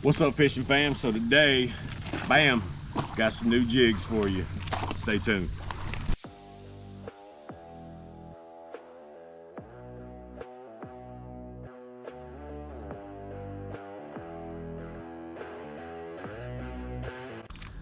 What's up, fishing fam? So today, bam, got some new jigs for you. Stay tuned.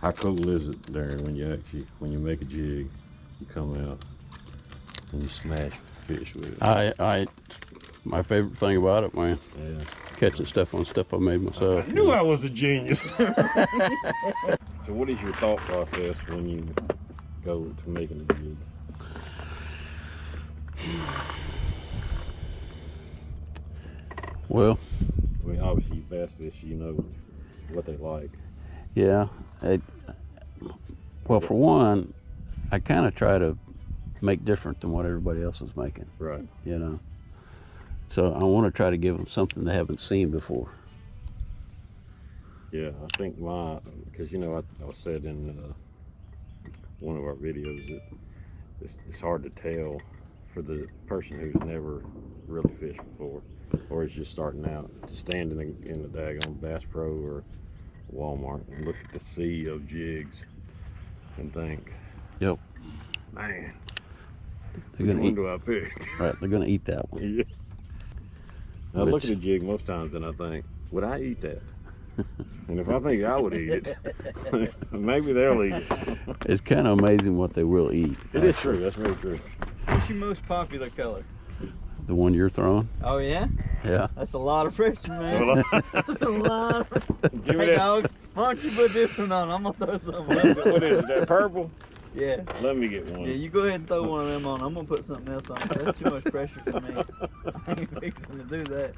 How cool is it there when you make a jig, you come out and you smash fish with it? My favorite thing about it, man. Yeah. Catching stuff on stuff I made myself. I knew I was a genius. So what is your thought process when you go to making a jig? Well, I mean, obviously you bass fish, you know what they like. yeah. Well, for one, I kind of try to make different than what everybody else is making. Right. You know. So I want to try to give them something they haven't seen before. Yeah, I think because you know, I said in one of our videos that it's hard to tell for the person who's never really fished before, or is just starting out, to stand in the daggone Bass Pro or Walmart and look at the sea of jigs and think, yep, man, they're gonna eat. Do I pick? Right, they're gonna eat that one. Yeah. I look at a jig most times and I think, would I eat that? And if I think I would eat it, maybe they'll eat it. It's kind of amazing what they will eat. It is true. That's very true. What's your most popular color? The one you're throwing? Oh yeah? Yeah. That's a lot of friction, man. That's a lot. Give me Hey that. dog, why don't you put this one on? I'm gonna throw something else on. What is it? That purple? Yeah. Let me get one. Yeah, you go ahead and throw one of them on. I'm gonna put something else on. That's too much pressure for me. I ain't fixing to do that.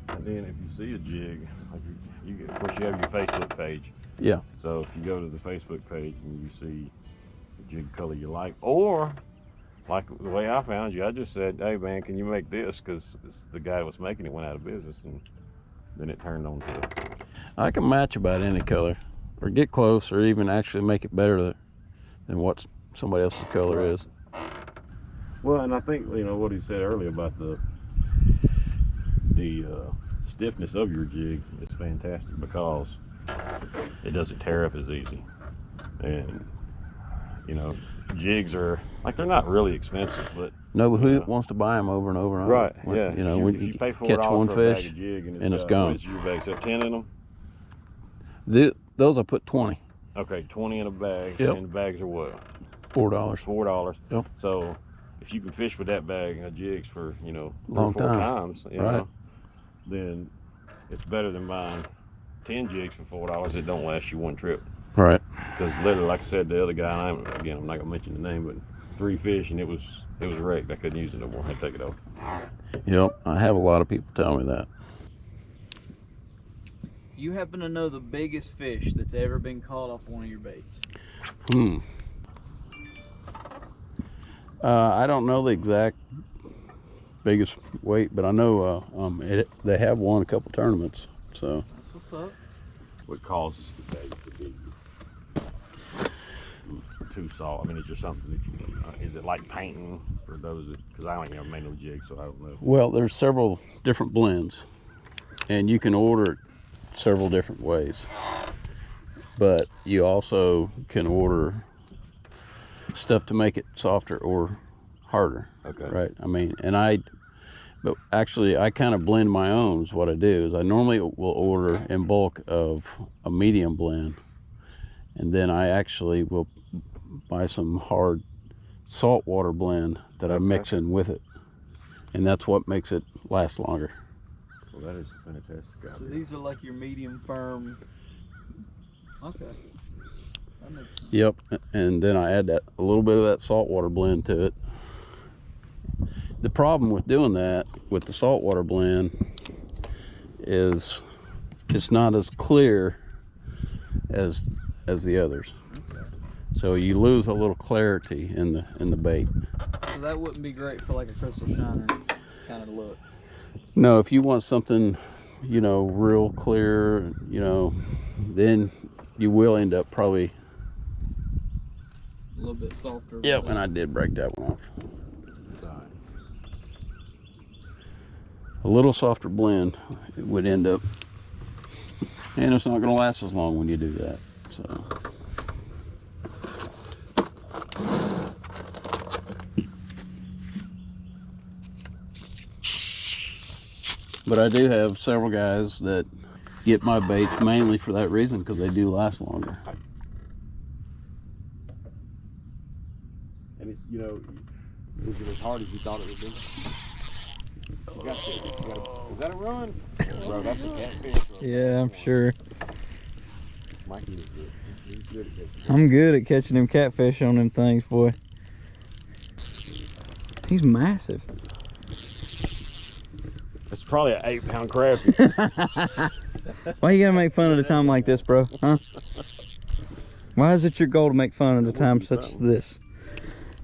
And then if you see a jig, like of course you have your Facebook page. Yeah. So if you go to the Facebook page and you see the jig color you like, or like the way I found you, I just said, hey man, can you make this? Because the guy that was making it went out of business, and then it turned on to I can match about any color, or get close, or even actually make it better than what somebody else's color is. Well, and I think, you know, what he said earlier about the stiffness of your jig is fantastic, because it doesn't tear up as easy. And, you know, jigs are, like, they're not really expensive, but... No, but who wants to buy them over and over and over? Right, When, yeah. You know, when you pay catch one for a bag fish, of jig and it's got, gone. What is your bag? So 10 in them? Those I put 20. Okay, 20 in a bag. Yep. And the bags are what? $4. $4. Yep. So if you can fish with that bag of jigs for, you know, Long 3 or 4 time. times, you Right. know, then it's better than buying 10 jigs for $4 that don't last you one trip. Right. Because literally, like I said, the other guy, I'm not gonna mention the name, but 3 fish and it was wrecked. I couldn't use it no more. I had to take it off. Yep. I have a lot of people tell me that. You happen to know the biggest fish that's ever been caught off one of your baits? I don't know the exact biggest weight, but I know they have won a couple tournaments. So That's what's up. What causes the bait to be too soft? I mean, is there something that is it like painting for those that, because I ain't never made no jig, so I don't know. well, there's several different blends, and you can order it several different ways. But you also can order stuff to make it softer or harder. Okay. Right. I mean, but actually I kind of blend my own. Is what I do is I normally will order in bulk of a medium blend, and then I actually will buy some hard saltwater blend that I mix in with it, and that's what makes it last longer. Well, that is a fantastic idea. So these are like your medium firm. Okay. That makes sense. Yep. And then I add a little bit of that saltwater blend to it. The problem with doing that with the saltwater blend is it's not as clear as the others. Okay. So you lose a little clarity in the bait. So that wouldn't be great for like a crystal shiner kind of look. No, if you want something, you know, real clear, you know, then you will end up probably A little bit softer. Yep, and I did break that one off. A little softer blend, it would end up And it's not going to last as long when you do that. So. But I do have several guys that get my baits mainly for that reason, because they do last longer. And it's, you know, is it as hard as you thought it would be? Is that a run? Bro, that's a catfish. Yeah, I'm sure. Mikey is good. He's good at catching. I'm good at catching them catfish on them things, boy. He's massive. It's probably an 8-pound crappie. Why you gotta make fun at a time like this, bro? Huh? Why is it your goal to make fun at a time such as this?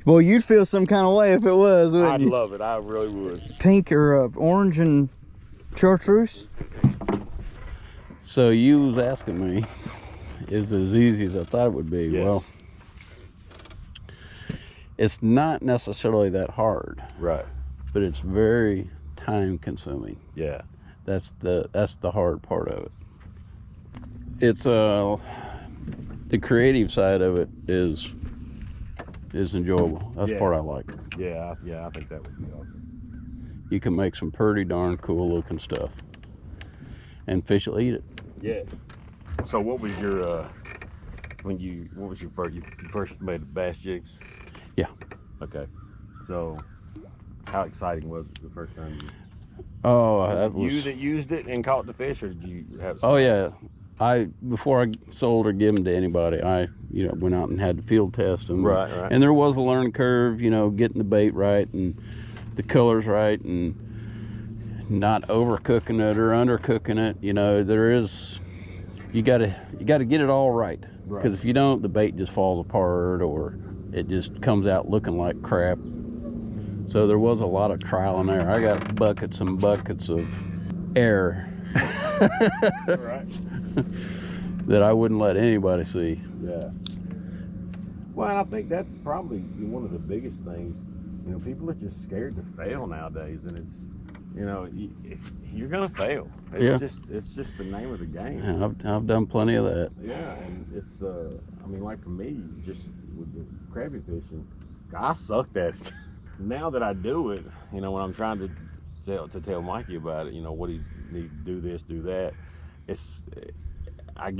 Boy, you'd feel some kind of way if it was, wouldn't I'd you? love it. I really would. Pink or orange and chartreuse? So you was asking me, is it as easy as I thought it would be? Yes. Well, it's not necessarily that hard, Right. but it's very time consuming. Yeah. That's the hard part of it. It's the creative side of it is enjoyable. That's the part I like. Yeah, I think that would be awesome. You can make some pretty darn cool looking stuff, and fish will eat it. Yeah. So what was your what was your first, you first made the bass jigs? Yeah. Okay. So how exciting was it the first time you? Oh, Was that it was you that used it and caught the fish, or did you have? Oh yeah, before I sold or give them to anybody, I went out and had to field test them. Right. And there was a learning curve, getting the bait right and the colors right and not overcooking it or undercooking it. There is, you gotta get it all right. Because if you don't, the bait just falls apart or it just comes out looking like crap. So there was a lot of trial and error. I got buckets and buckets of error. Right. That I wouldn't let anybody see. Yeah. Well, and I think that's probably one of the biggest things. People are just scared to fail nowadays, and it's, if you're gonna fail. It's just the name of the game. Yeah, I've done plenty of that. Yeah, and it's like for me, just with the crappie fishing, I sucked at it. Now that I do it, when I'm trying to tell Mikey about it, what he need to do this, do that, I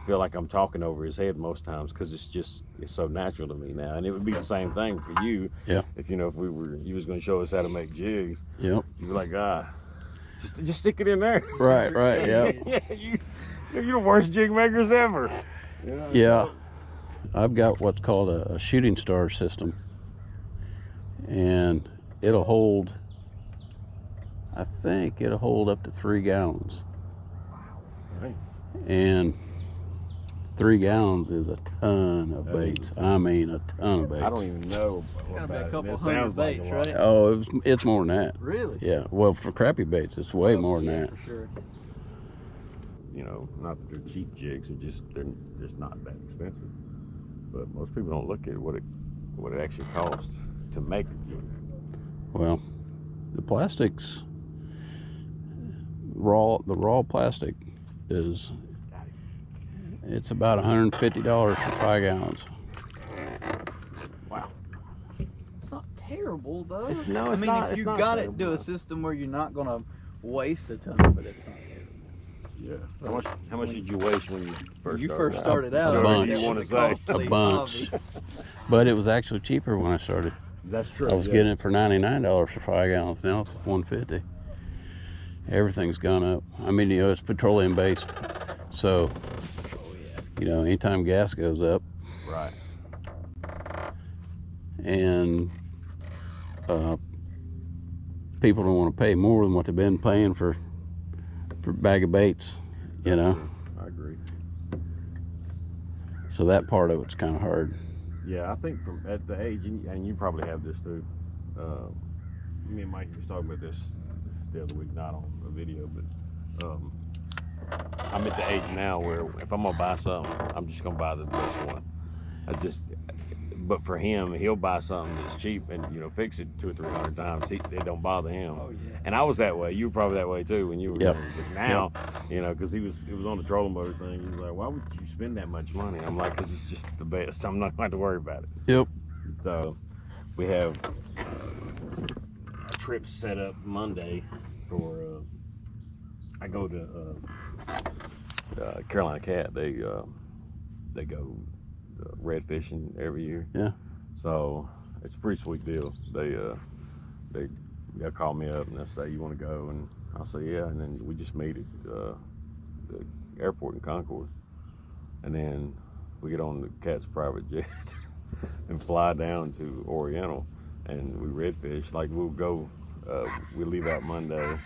feel like I'm talking over his head most times because it's so natural to me now. And it would be the same thing for you. Yeah. If you was going to show us how to make jigs. Yep. You'd be like, just stick it in there. Right. Yeah. You're the worst jig makers ever. Yeah. I've got what's called a shooting star system, and it'll hold. I think it'll hold up to 3 gallons. Right. And 3 gallons is a ton of baits. I mean, a ton of baits. I don't even know. It's gotta be a about it. couple It hundred sounds like a baits, lot. right? Oh, it's more than that. Really? Yeah. Well, for crappie baits, it's way more than that. For sure. Not that they're cheap jigs, they're just not that expensive. But most people don't look at what it actually costs to make a jig. Well, the plastics, the raw plastic it's about $150 for 5 gallons. Wow. It's not terrible though. It's I mean, not- if it's you not got it terrible. do a system where you're not gonna waste a ton of it, it's not terrible. Yeah. How much did you waste when you first started out? A bunch. It was You a wanna costly A bunch. hobby. But it was actually cheaper when I started. That's true. I was getting it for $99 for 5 gallons. Now it's $150. Everything's gone up. I mean, it's petroleum based. So, anytime gas goes up, Right. and people don't want to pay more than what they've been paying for a bag of baits, I agree. So that part of it's kind of hard. Yeah, I think at the age, and you probably have this too. Me and Mike was talking about this the other week, not on a video, but I'm at the age now where if I'm gonna buy something, I'm just gonna buy the best one. But for him, he'll buy something that's cheap and fix it 200 or 300 times. It don't bother him. Oh yeah. And I was that way. You were probably that way too when you were Yep. young. But now You know, because it was on the trolling motor thing. He was like, "Why would you spend that much money?" I'm like, "Because it's just the best. I'm not going to worry about it." Yep. So we have a trip set up Monday for. I go to Carolina Cat. They go red fishing every year. Yeah. So it's a pretty sweet deal. They'll call me up and they'll say, "You want to go?" And I'll say, "Yeah." And then we just meet at the airport in Concord, and then we get on the Cat's private jet and fly down to Oriental, and we redfish. Like we'll go, we'll leave out Monday,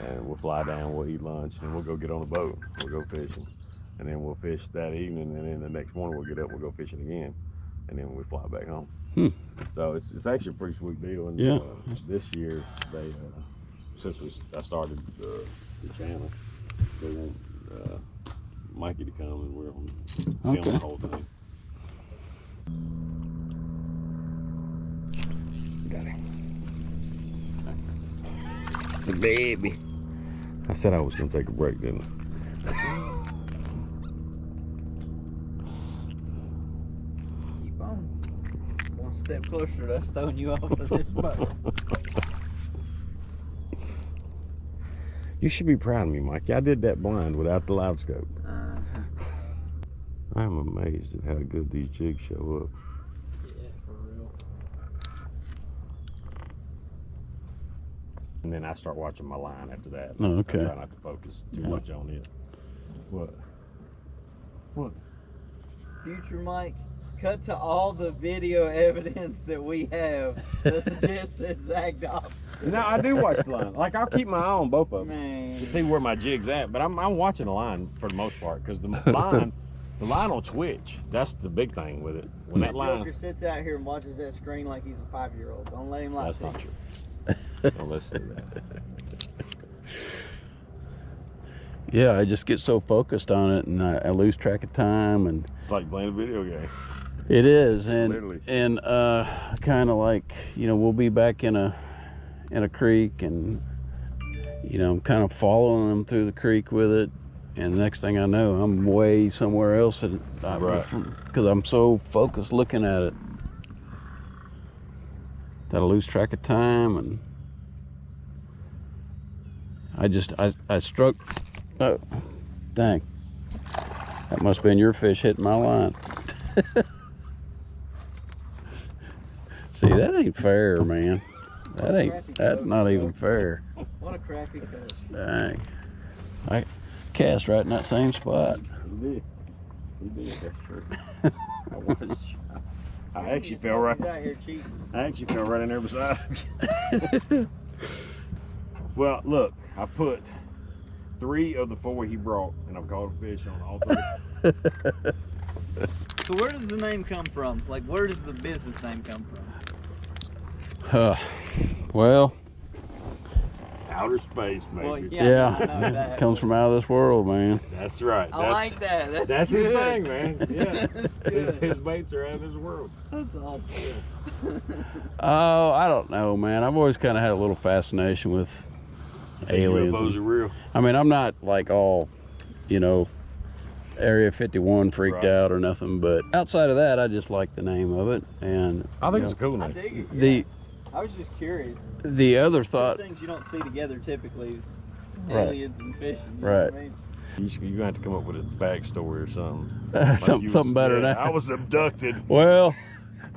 and we'll fly down. We'll eat lunch, and we'll go get on a boat. We'll go fishing, and then we'll fish that evening, and then the next morning we'll get up. We'll go fishing again, and then we fly back home. So it's actually a pretty sweet deal. And Yeah. This year they since I started the channel, they want Mikey to come, and we're on film the whole thing. Got him. It's a baby. I said I was gonna take a break, didn't I? Keep on. One step closer to us throwing you off of this boat. You should be proud of me, Mikey. I did that blind without the live scope. I'm amazed at how good these jigs show up. Yeah, for real. And then I start watching my line after that. Oh, okay. I try not to focus too much on it. What? What? Future Mike, cut to all the video evidence that we have that suggests the exact opposite. No, I do watch the line. Like I'll keep my eye on both of them Man. to see where my jig's at. But I'm watching the line for the most part because the line will twitch. That's the big thing with it. When that line. Joker sits out here and watches that screen like he's a 5-year-old. Don't let him lie. That's not true. Don't listen to that. Yeah, I just get so focused on it, and I lose track of time, and It's like playing a video game. it is, Literally. and kind of like, you know, we'll be back in a creek, and you know, I'm kind of following them through the creek with it, and the next thing I know, I'm way somewhere else, and Right. because I'm so focused looking at it that I lose track of time, and I struck. Oh, dang! That must have been your fish hitting my line. See, that ain't fair, man. That's not even fair. What a crappy coach. Dang. I cast right in that same spot. He did. That's true. I actually fell right. He's out here cheating. I actually fell right in there beside you. Well, look, I put 3 of the 4 he brought, and I've caught a fish on all 3. So where does the name come from? Like, where does the business name come from? Well, Outer space, maybe. Well, yeah, I know that. comes from out of this world, man. That's right. I like that. That's his good. thing, man. Yeah. That's good. His baits are out of this world. That's awesome. Oh, I don't know, man. I've always kind of had a little fascination with aliens. UFOs are real. I mean, I'm not like all, you know, Area 51 freaked Right. out or nothing, but outside of that, I just like the name of it. And I think you it's a know, cool I name. dig it. the Yeah. I was just curious. the other Two thought, things you don't see together typically is Right. aliens and fishing. You know Right. what I mean? You're gonna have to come up with a backstory or something. something better than I that. was abducted. Well,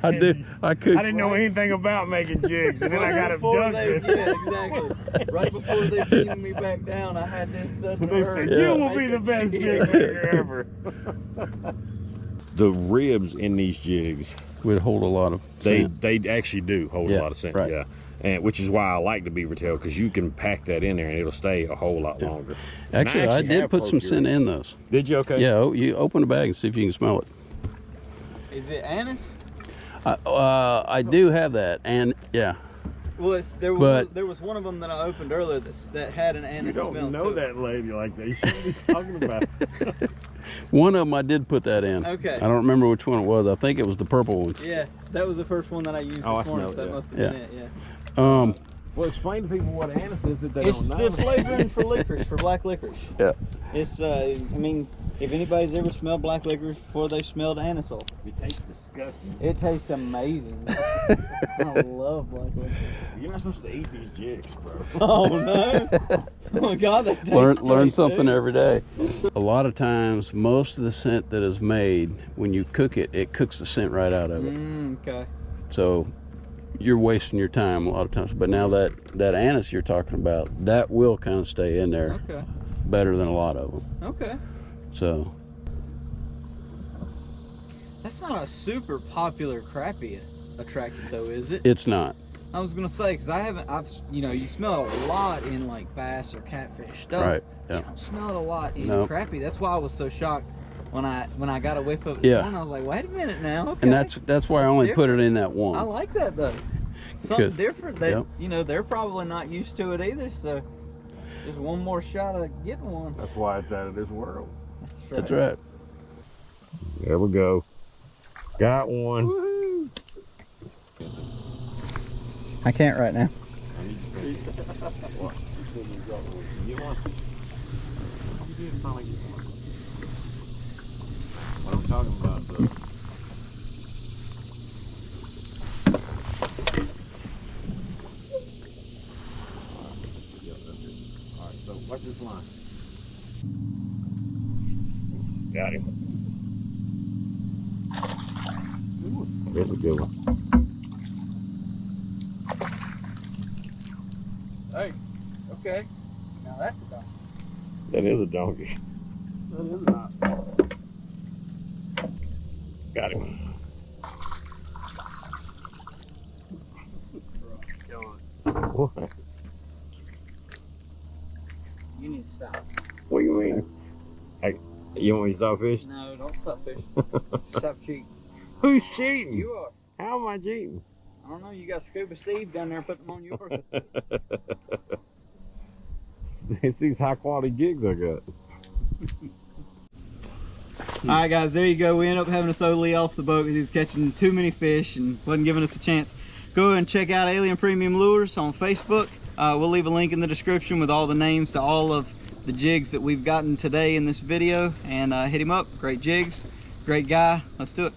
I did. I could. I didn't know anything about making jigs, and then I got abducted. Yeah, exactly. Right before they beamed me back down, I had this sudden They urge said, to "You will make be a the best jig." jig maker ever." The ribs in these jigs, Would hold a lot of. scent. they actually do hold Yeah, a lot of scent. right. Yeah, and which is why I like the beaver tail, because you can pack that in there and it'll stay a whole lot longer. And Actually, I did have put some scent procured- in those. Did you? Okay. Yeah, you open the bag and see if you can smell it. Is it anise? I do have that, and yeah, Well, there was one of them that I opened earlier that had an You anise don't smell know to it. that lady like that. You shouldn't be talking about it. one of them I did put that in. Okay. I don't remember which one it was. I think it was the purple one. Yeah, that was the first one that I used Oh, I this morning, smell so it, that must have yeah. been it, yeah. Well, explain to people what anise is that they It's don't know. the flavoring for licorice, for black licorice. Yeah. It's, I mean, if anybody's ever smelled black licorice before they smelled anise oil, It tastes disgusting. it tastes amazing. I love black licorice. You're not supposed to eat these jigs, bro. Oh no! Oh my God, that tastes Learn great, something dude. every day. A lot of times, most of the scent that is made, when you cook it, it cooks the scent right out of it. Okay. So you're wasting your time a lot of times. But now that anise you're talking about, that will kind of stay in there Okay. better than a lot of them. Okay. So That's not a super popular crappie attractant though, is it? it's not. I was gonna say, because I've, you know, you smell it a lot in like bass or catfish stuff. Right. You Yeah. don't smell it a lot in No. crappie. That's why I was so shocked when I got a whiff of it this Yeah. morning. I was like, wait a minute now. Okay. And that's why I only put it in that I one. like that though. Something Good. different that Yep. you know they're probably not used to it either. So just one more shot of getting one. That's why it's out of this world. That's right. There we go. Got one. Woohoo! I can't right now. What? You get one? You did finally get one. What I'm talking about, though. Alright, so watch this line. Got him. There's a good one. Hey, okay. Now that's a dog. That is a donkey. That is not. Got him. What? You need to stop. What do you mean? Hey, you want me to stop fishing? No, don't stop fishing. Stop cheating. Who's cheating? You are. How am I cheating? I don't know. You got Scuba Steve down there putting them on yours. It's these high quality gigs I got. All right, guys, there you go. We ended up having to throw Lee off the boat because he was catching too many fish and wasn't giving us a chance. Go ahead and check out Alien Premium Lures on Facebook. We'll leave a link in the description with all the names to all of the jigs that we've gotten today in this video. And hit him up. Great jigs. Great guy. Let's do it.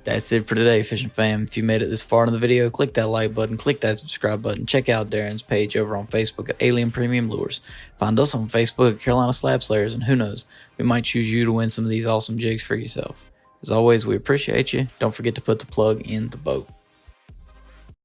That's it for today, fishing fam. If you made it this far in the video, click that like button, click that subscribe button. Check out Darren's page over on Facebook at Alien Premium Lures. Find us on Facebook at Carolina Slab Slayers, and who knows, we might choose you to win some of these awesome jigs for yourself. As always, we appreciate you. Don't forget to put the plug in the boat.